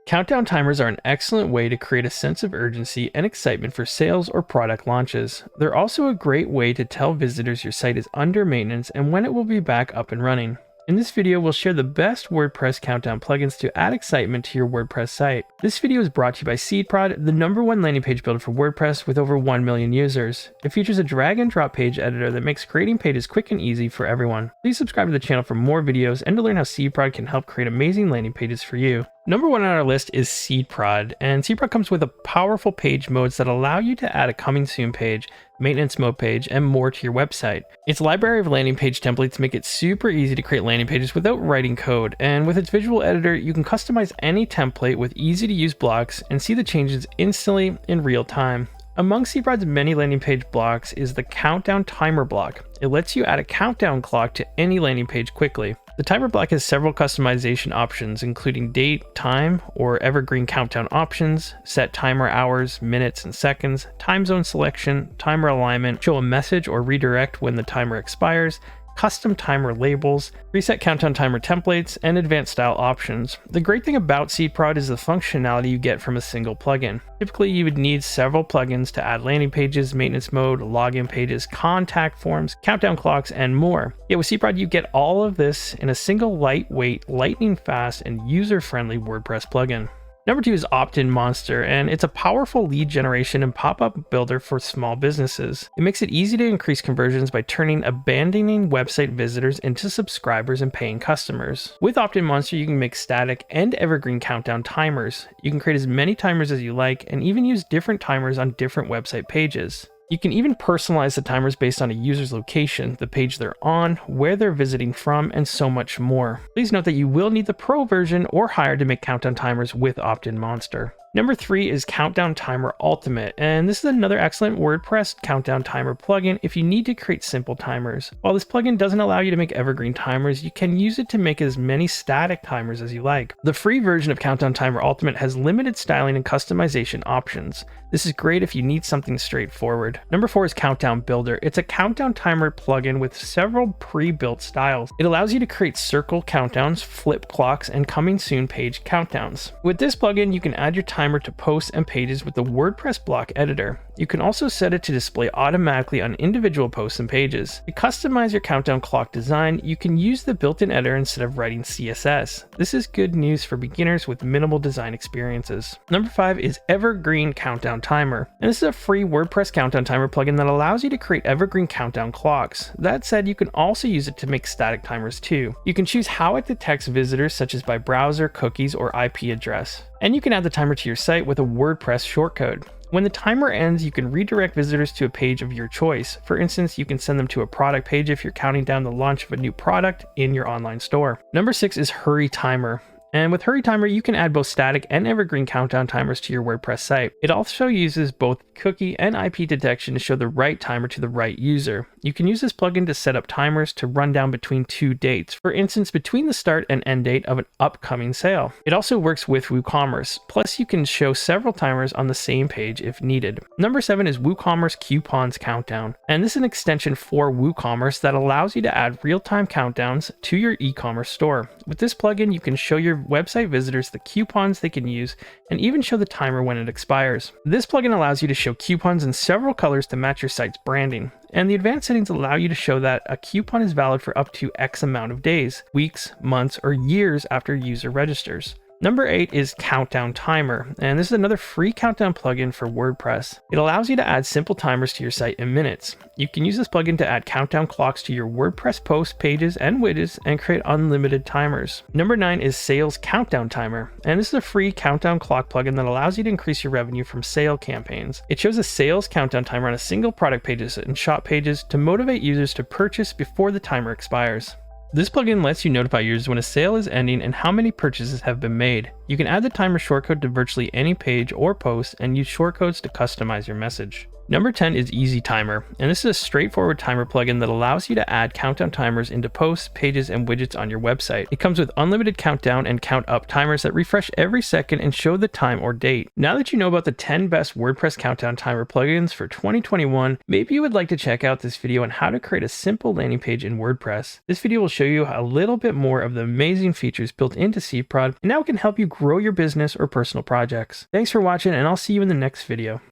Countdown timers are an excellent way to create a sense of urgency and excitement for sales or product launches. They're also a great way to tell visitors your site is under maintenance and when it will be back up and running. In this video, we'll share the best WordPress countdown plugins to add excitement to your WordPress site. This video is brought to you by SeedProd, the #1 landing page builder for WordPress with over 1 million users. It features a drag and drop page editor that makes creating pages quick and easy for everyone. Please subscribe to the channel for more videos and to learn how SeedProd can help create amazing landing pages for you. #1 on our list is SeedProd, and SeedProd comes with a powerful page modes that allow you to add a coming soon page, maintenance mode page, and more to your website. Its library of landing page templates make it super easy to create landing pages without writing code, and with its visual editor, you can customize any template with easy to use blocks and see the changes instantly in real time. Among SeedProd's many landing page blocks is the countdown timer block. It lets you add a countdown clock to any landing page quickly. The timer block has several customization options, including date, time, or evergreen countdown options, set timer hours, minutes, and seconds, time zone selection, timer alignment, show a message or redirect when the timer expires, custom timer labels, preset countdown timer templates, and advanced style options. The great thing about SeedProd is the functionality you get from a single plugin. Typically, you would need several plugins to add landing pages, maintenance mode, login pages, contact forms, countdown clocks, and more. Yet with SeedProd, you get all of this in a single lightweight, lightning fast, and user-friendly WordPress plugin. #2 is OptinMonster, and it's a powerful lead generation and pop-up builder for small businesses. It makes it easy to increase conversions by turning abandoning website visitors into subscribers and paying customers. With OptinMonster, you can make static and evergreen countdown timers. You can create as many timers as you like and even use different timers on different website pages. You can even personalize the timers based on a user's location, the page they're on, where they're visiting from, and so much more. Please note that you will need the Pro version or higher to make countdown timers with OptinMonster. #3 is Countdown Timer Ultimate, and this is another excellent WordPress countdown timer plugin if you need to create simple timers. While this plugin doesn't allow you to make evergreen timers, you can use it to make as many static timers as you like. The free version of Countdown Timer Ultimate has limited styling and customization options. This is great if you need something straightforward. #4 is Countdown Builder. It's a countdown timer plugin with several pre-built styles. It allows you to create circle countdowns, flip clocks, and coming soon page countdowns. With this plugin, you can add your timer to posts and pages with the WordPress block editor. You can also set it to display automatically on individual posts and pages. To customize your countdown clock design, you can use the built-in editor instead of writing CSS. This is good news for beginners with minimal design experiences. #5 is Evergreen Countdown Timer, and this is a free WordPress countdown timer plugin that allows you to create evergreen countdown clocks. That said, you can also use it to make static timers too. You can choose how it detects visitors, such as by browser, cookies, or IP address. And you can add the timer to your site with a WordPress shortcode. When the timer ends, you can redirect visitors to a page of your choice. For instance, you can send them to a product page if you're counting down the launch of a new product in your online store. #6 is HurryTimer. And with HurryTimer, you can add both static and evergreen countdown timers to your WordPress site. It also uses both cookie and IP detection to show the right timer to the right user. You can use this plugin to set up timers to run down between two dates, for instance, between the start and end date of an upcoming sale. It also works with WooCommerce. Plus, you can show several timers on the same page if needed. #7 is WooCommerce Coupons Countdown, and this is an extension for WooCommerce that allows you to add real-time countdowns to your e-commerce store. With this plugin, you can show your website visitors the coupons they can use and even show the timer when it expires. This plugin allows you to show coupons in several colors to match your site's branding, and the advanced settings allow you to show that a coupon is valid for up to X amount of days, weeks, months, or years after a user registers. #8 is Countdown Timer, and this is another free countdown plugin for WordPress. It allows you to add simple timers to your site in minutes. You can use this plugin to add countdown clocks to your WordPress posts, pages, and widgets and create unlimited timers. #9 is Sales Countdown Timer, and this is a free countdown clock plugin that allows you to increase your revenue from sale campaigns. It shows a sales countdown timer on a single product pages and shop pages to motivate users to purchase before the timer expires. This plugin lets you notify users when a sale is ending and how many purchases have been made. You can add the timer shortcode to virtually any page or post and use shortcodes to customize your message. #10 is Easy Timer, and this is a straightforward timer plugin that allows you to add countdown timers into posts, pages, and widgets on your website. It comes with unlimited countdown and count up timers that refresh every second and show the time or date. Now that you know about the 10 best WordPress countdown timer plugins for 2021, maybe you would like to check out this video on how to create a simple landing page in WordPress. This video will show you a little bit more of the amazing features built into SeedProd, and now it can help you grow your business or personal projects. Thanks for watching, and I'll see you in the next video.